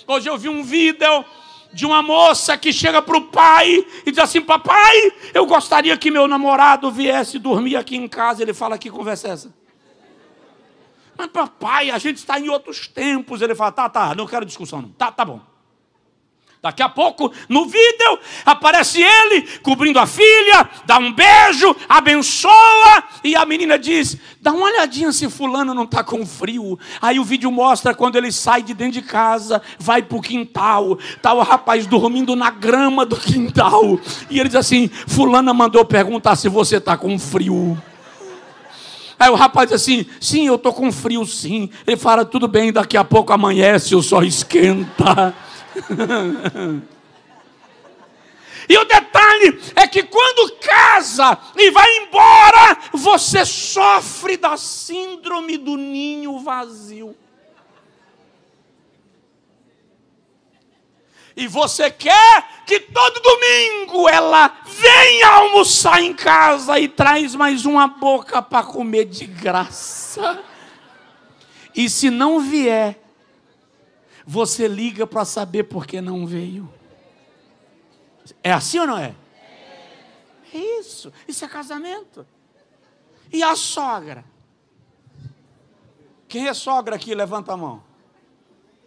[SPEAKER 2] hoje eu vi um vídeo de uma moça que chega para o pai e diz assim: papai, eu gostaria que meu namorado viesse dormir aqui em casa. Ele fala: que conversa é essa? Mas papai, a gente está em outros tempos. Ele fala: tá, não quero discussão não. Tá bom. Daqui a pouco, no vídeo, aparece ele cobrindo a filha, dá um beijo, abençoa, e a menina diz: dá uma olhadinha se fulano não está com frio. Aí o vídeo mostra quando ele sai de dentro de casa, vai para o quintal, está o rapaz dormindo na grama do quintal, e ele diz assim: fulana mandou perguntar se você está com frio. Aí o rapaz diz assim: sim, eu estou com frio sim. Ele fala: tudo bem, daqui a pouco amanhece, o sol esquenta. E o detalhe é que quando casa e vai embora, você sofre da síndrome do ninho vazio. E você quer que todo domingo ela venha almoçar em casa e traz mais uma boca para comer de graça. E se não vier, você liga para saber por que não veio. É assim ou não é? É isso. Isso é casamento. E a sogra? Quem é sogra aqui? Levanta a mão.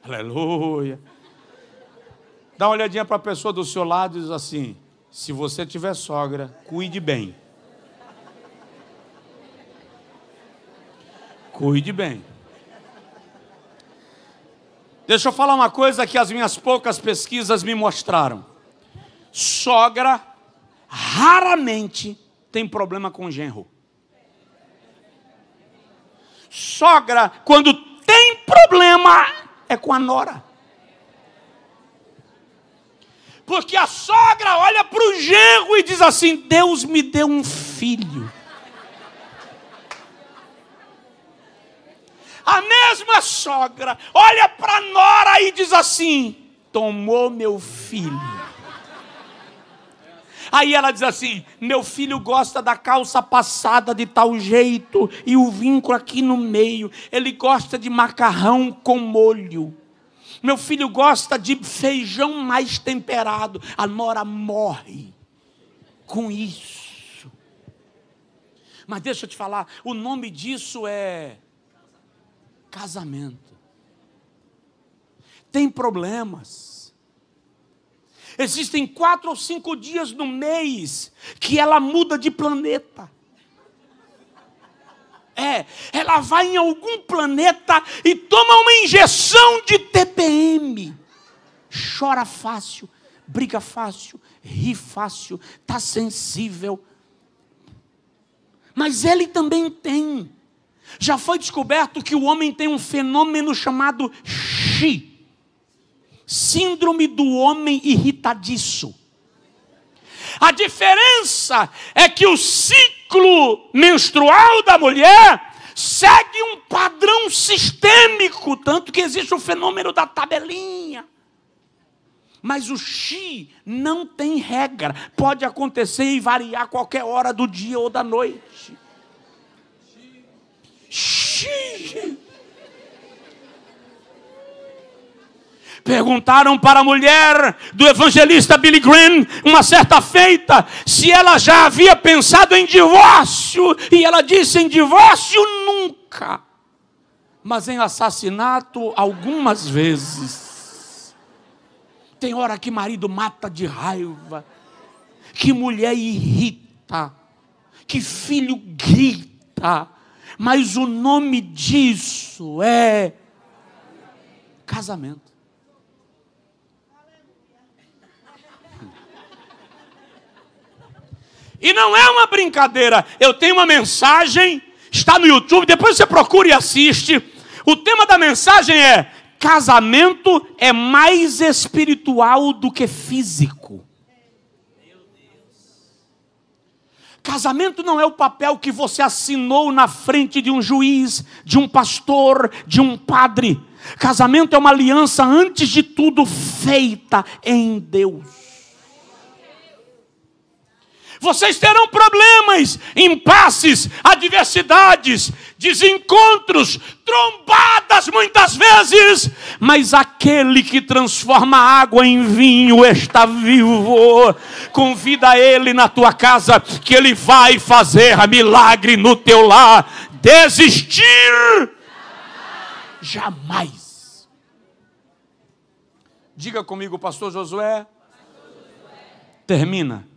[SPEAKER 2] Aleluia. Dá uma olhadinha para a pessoa do seu lado e diz assim: se você tiver sogra, cuide bem. Cuide bem. Deixa eu falar uma coisa que as minhas poucas pesquisas me mostraram. Sogra raramente tem problema com genro. Sogra, quando tem problema, é com a nora. Porque a sogra olha para o genro e diz assim: Deus me deu um filho. A mesma sogra olha para a nora e diz assim: tomou meu filho. Aí ela diz assim: meu filho gosta da calça passada de tal jeito e o vínculo aqui no meio. Ele gosta de macarrão com molho. Meu filho gosta de feijão mais temperado. A nora morre com isso. Mas deixa eu te falar, o nome disso é casamento. Tem problemas. Existem 4 ou 5 dias no mês que ela muda de planeta. Ela vai em algum planeta e toma uma injeção de TPM. Chora fácil, briga fácil, ri fácil, está sensível. Mas ele também tem. Já foi descoberto que o homem tem um fenômeno chamado SHI. Síndrome do homem irritadiço. A diferença é que o ciclo menstrual da mulher segue um padrão sistêmico, tanto que existe o fenômeno da tabelinha. Mas o SHI não tem regra, pode acontecer e variar a qualquer hora do dia ou da noite. SHI. Perguntaram para a mulher do evangelista Billy Graham, uma certa feita, se ela já havia pensado em divórcio. E ela disse: em divórcio nunca. mas em assassinato algumas vezes. Tem hora que marido mata de raiva, que mulher irrita, que filho grita, mas o nome disso é casamento. E não é uma brincadeira. Eu tenho uma mensagem, está no YouTube, depois você procura e assiste. O tema da mensagem é: casamento é mais espiritual do que físico. Casamento não é o papel que você assinou na frente de um juiz, de um pastor, de um padre. Casamento é uma aliança, antes de tudo, feita em Deus. Vocês terão problemas, impasses, adversidades, desencontros, trombadas muitas vezes, mas aquele que transforma a água em vinho está vivo. Convida ele na tua casa, que ele vai fazer milagre no teu lar. Desistir jamais. Diga comigo, pastor Josué. Termina.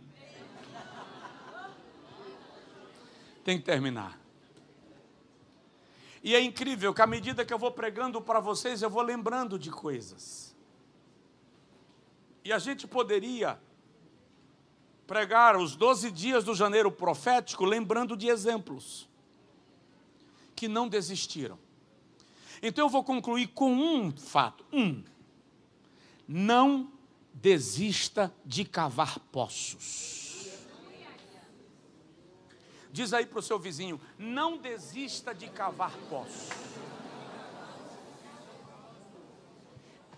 [SPEAKER 2] Tem que terminar. E é incrível que à medida que eu vou pregando para vocês, eu vou lembrando de coisas. E a gente poderia pregar os 12 dias do janeiro profético lembrando de exemplos que não desistiram. Então eu vou concluir com um fato. Não desista de cavar poços. Diz aí para o seu vizinho: não desista de cavar poços.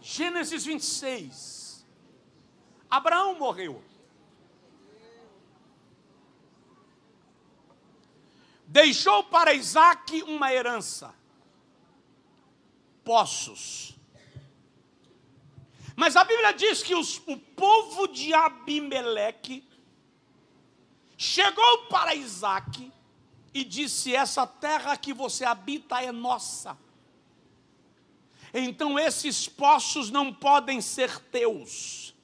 [SPEAKER 2] Gênesis 26. Abraão morreu. Deixou para Isaque uma herança. Poços. Mas a Bíblia diz que o povo de Abimeleque chegou para Isaque e disse: essa terra que você habita é nossa. Então esses poços não podem ser teus.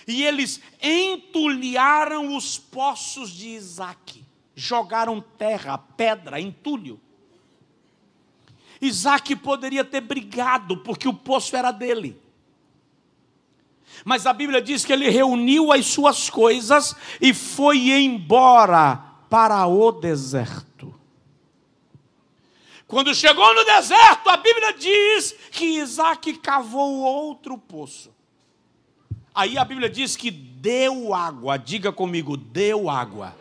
[SPEAKER 2] E eles entulharam os poços de Isaque. Jogaram terra, pedra, entulho. Isaque poderia ter brigado, porque o poço era dele. Mas a Bíblia diz que ele reuniu as suas coisas e foi embora para o deserto. Quando chegou no deserto, a Bíblia diz que Isaque cavou outro poço. Aí a Bíblia diz que deu água. Diga comigo, deu água.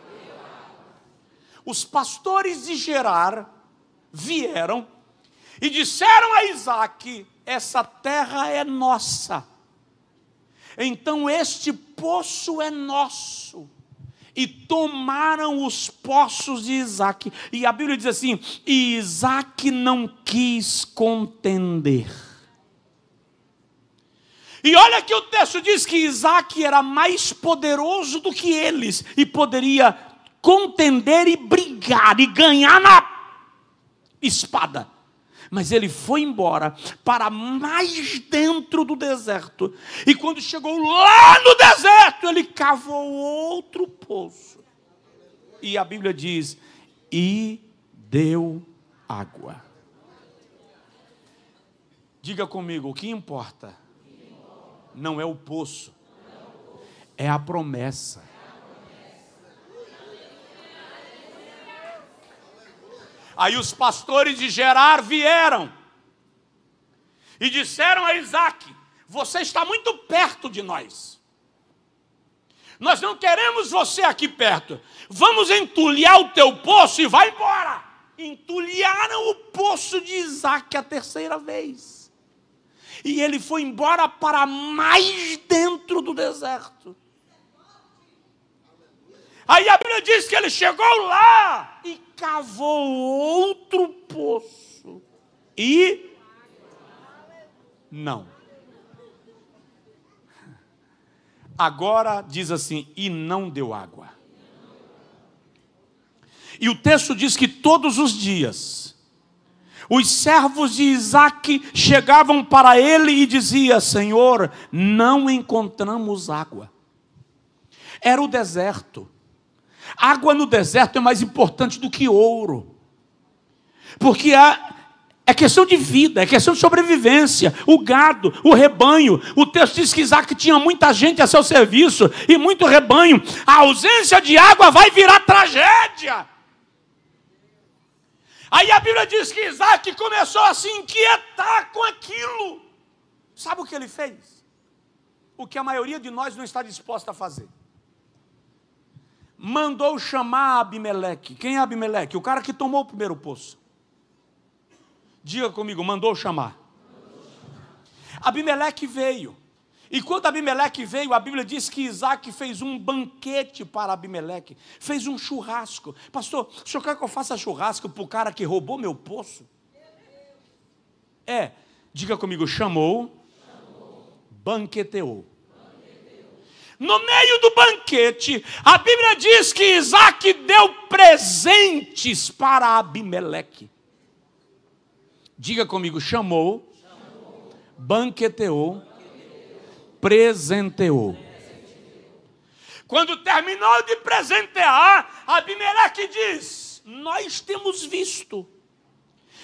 [SPEAKER 2] Os pastores de Gerar vieram e disseram a Isaque: essa terra é nossa. Então este poço é nosso. E tomaram os poços de Isaque. E a Bíblia diz assim: e Isaque não quis contender. E olha que o texto diz que Isaque era mais poderoso do que eles. E poderia contender e brigar e ganhar na espada. Mas ele foi embora para mais dentro do deserto. E quando chegou lá no deserto, ele cavou outro poço. E a Bíblia diz: e deu água. Diga comigo, o que importa não é o poço, é a promessa. Aí os pastores de Gerar vieram e disseram a Isaque: você está muito perto de nós. Nós não queremos você aqui perto. Vamos entulhar o teu poço e vai embora. Entulharam o poço de Isaque a terceira vez. E ele foi embora para mais dentro do deserto. Aí a Bíblia diz que ele chegou lá e cavou outro poço. E não. Agora diz assim: e não deu água. E o texto diz que todos os dias Os servos de Isaque chegavam para ele e diziam: Senhor, não encontramos água. Era o deserto. Água no deserto é mais importante do que ouro. Porque é questão de vida, é questão de sobrevivência. O gado, o rebanho. O texto diz que Isaque tinha muita gente a seu serviço e muito rebanho. A ausência de água vai virar tragédia. Aí a Bíblia diz que Isaque começou a se inquietar com aquilo. Sabe o que ele fez? O que a maioria de nós não está disposta a fazer. Mandou chamar Abimeleque. Quem é Abimeleque? O cara que tomou o primeiro poço. Diga comigo, mandou chamar. Abimeleque veio. E quando Abimeleque veio, a Bíblia diz que Isaque fez um banquete para Abimeleque. Fez um churrasco. Pastor, o senhor quer que eu faça churrasco para o cara que roubou meu poço? Diga comigo, chamou. Banqueteou. No meio do banquete, a Bíblia diz que Isaque deu presentes para Abimeleque. Diga comigo, chamou, banqueteou, presenteou. Quando terminou de presentear, Abimeleque diz: nós temos visto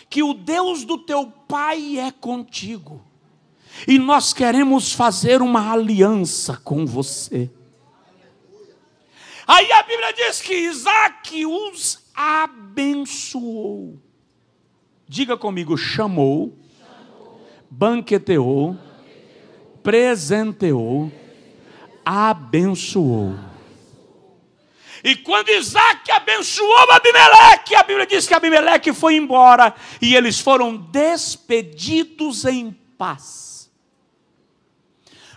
[SPEAKER 2] que o Deus do teu pai é contigo, e nós queremos fazer uma aliança com você. Aí a Bíblia diz que Isaque os abençoou. Diga comigo, chamou, banqueteou, presenteou, abençoou. E quando Isaque abençoou Abimeleque, a Bíblia diz que Abimeleque foi embora e eles foram despedidos em paz.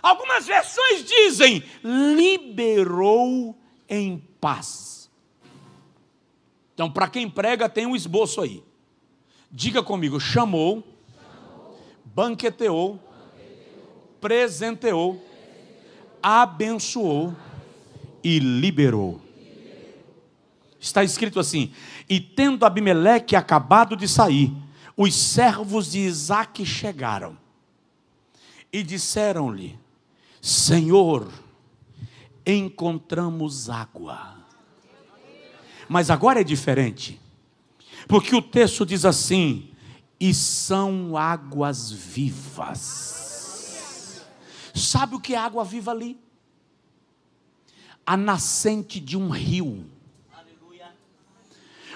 [SPEAKER 2] Algumas versões dizem, liberou em paz. Então, para quem prega, tem um esboço aí. Diga comigo, chamou, banqueteou, presenteou, abençoou e liberou. Está escrito assim: e tendo Abimeleque acabado de sair, os servos de Isaque chegaram e disseram-lhe: Senhor, encontramos água. Mas agora é diferente, porque o texto diz assim: e são águas vivas. Sabe o que é água viva ali? A nascente de um rio.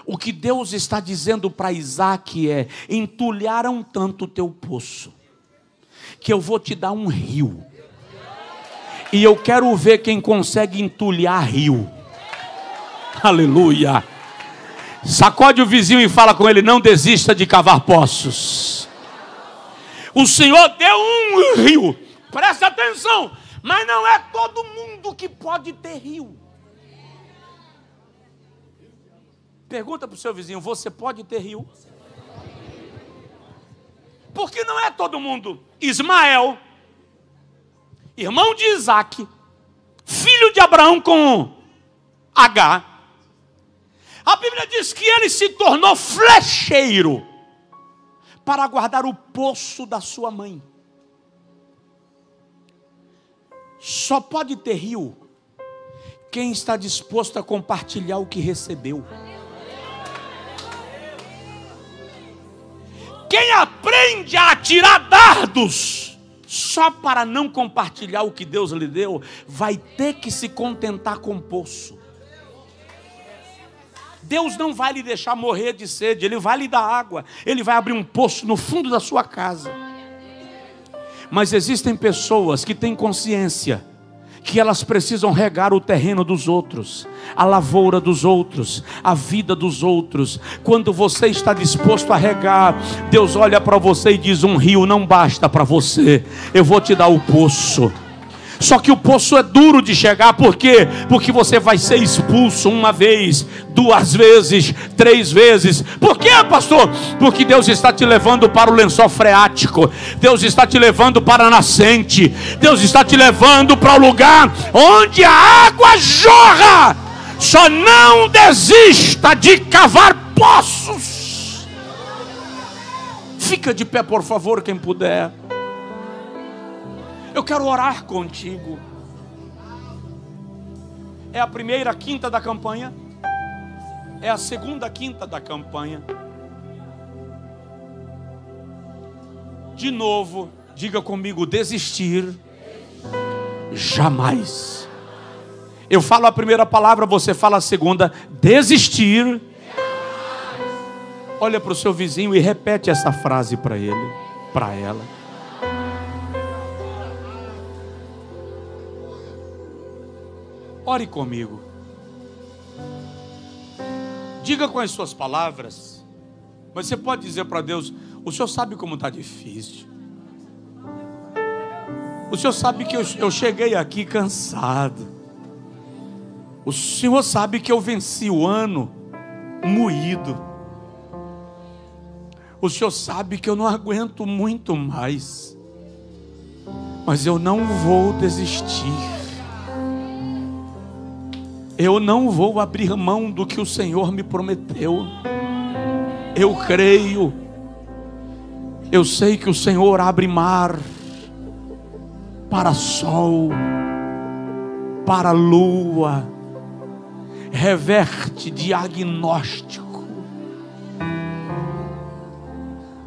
[SPEAKER 2] O que Deus está dizendo para Isaque é: entulharam tanto o teu poço, que eu vou te dar um rio. E eu quero ver quem consegue entulhar rio. Aleluia. Sacode o vizinho e fala com ele: não desista de cavar poços. O Senhor deu um rio. Presta atenção. Mas não é todo mundo que pode ter rio. Pergunta para o seu vizinho: você pode ter rio? Porque não é todo mundo. Ismael, irmão de Isaque, filho de Abraão com Agar, a Bíblia diz que ele se tornou flecheiro para guardar o poço da sua mãe. Só pode ter rio quem está disposto a compartilhar o que recebeu. Quem aprende a atirar dardos só para não compartilhar o que Deus lhe deu, vai ter que se contentar com o poço. Deus não vai lhe deixar morrer de sede, Ele vai lhe dar água, Ele vai abrir um poço no fundo da sua casa. Mas existem pessoas que têm consciência que elas precisam regar o terreno dos outros, a lavoura dos outros, a vida dos outros. Quando você está disposto a regar, Deus olha para você e diz: um rio não basta para você, eu vou te dar o poço. Só que o poço é duro de chegar. Por quê? Porque você vai ser expulso uma vez, 2 vezes, 3 vezes. Por quê, pastor? Porque Deus está te levando para o lençol freático. Deus está te levando para a nascente. Deus está te levando para o lugar onde a água jorra. Só não desista de cavar poços. Fica de pé, por favor, quem puder. Eu quero orar contigo. É a primeira quinta da campanha. É a segunda quinta da campanha. De novo, diga comigo: desistir jamais. Eu falo a primeira palavra, você fala a segunda: desistir. Olha para o seu vizinho e repete essa frase para ele, para ela. Ore comigo. Diga com as suas palavras. Mas você pode dizer para Deus: o Senhor sabe como está difícil. O Senhor sabe que eu cheguei aqui cansado. O Senhor sabe que eu venci o ano moído. O Senhor sabe que eu não aguento muito mais. Mas eu não vou desistir. Eu não vou abrir mão do que o Senhor me prometeu. Eu creio. Eu sei que o Senhor abre mar para sol, para lua, reverte diagnóstico.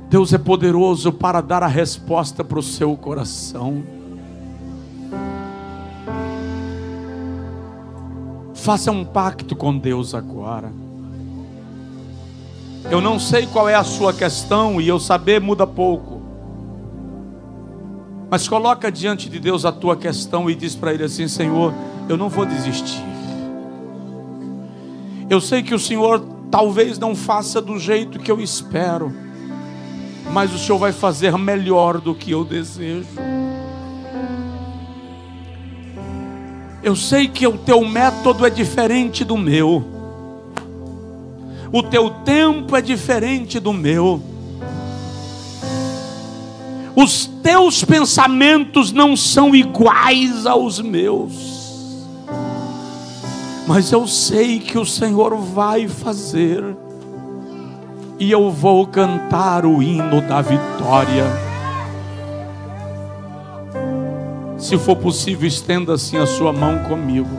[SPEAKER 2] Deus é poderoso para dar a resposta para o seu coração. Faça um pacto com Deus agora. Eu não sei qual é a sua questão, e eu saber muda pouco. Mas coloca diante de Deus a tua questão e diz para Ele assim: Senhor, eu não vou desistir. Eu sei que o Senhor talvez não faça do jeito que eu espero, mas o Senhor vai fazer melhor do que eu desejo. Eu sei que o teu método é diferente do meu. O teu tempo é diferente do meu. Os teus pensamentos não são iguais aos meus. Mas eu sei que o Senhor vai fazer. E eu vou cantar o hino da vitória. Se for possível, estenda assim a sua mão comigo.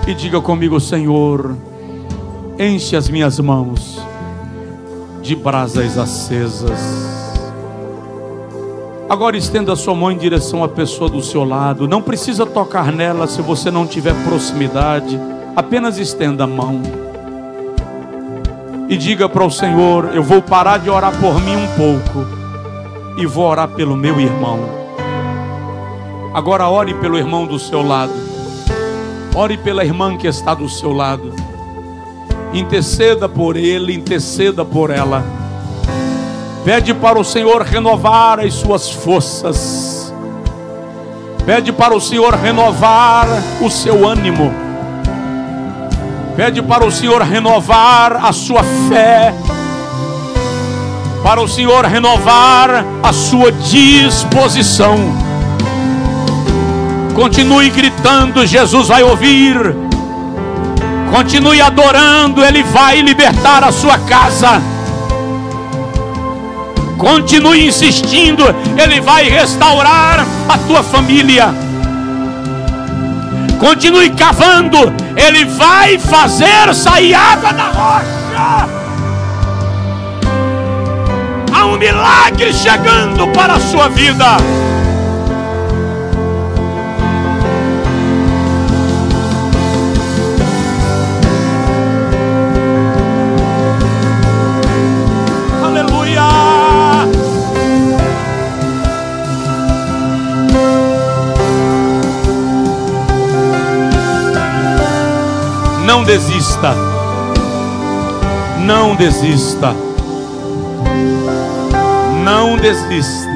[SPEAKER 2] E diga comigo: Senhor, enche as minhas mãos de brasas acesas. Agora estenda a sua mão em direção à pessoa do seu lado. Não precisa tocar nela se você não tiver proximidade. Apenas estenda a mão. E diga para o Senhor: eu vou parar de orar por mim um pouco e vou orar pelo meu irmão. Agora ore pelo irmão do seu lado. Ore pela irmã que está do seu lado. Interceda por ele, interceda por ela. Pede para o Senhor renovar as suas forças. Pede para o Senhor renovar o seu ânimo. Pede para o Senhor renovar a sua fé. Para o Senhor renovar a sua disposição. Continue gritando, Jesus vai ouvir. Continue adorando, Ele vai libertar a sua casa. Continue insistindo, Ele vai restaurar a tua família. Continue cavando, Ele vai fazer sair água da rocha. Há um milagre chegando para a sua vida. Não desista. Não desista. Não desista.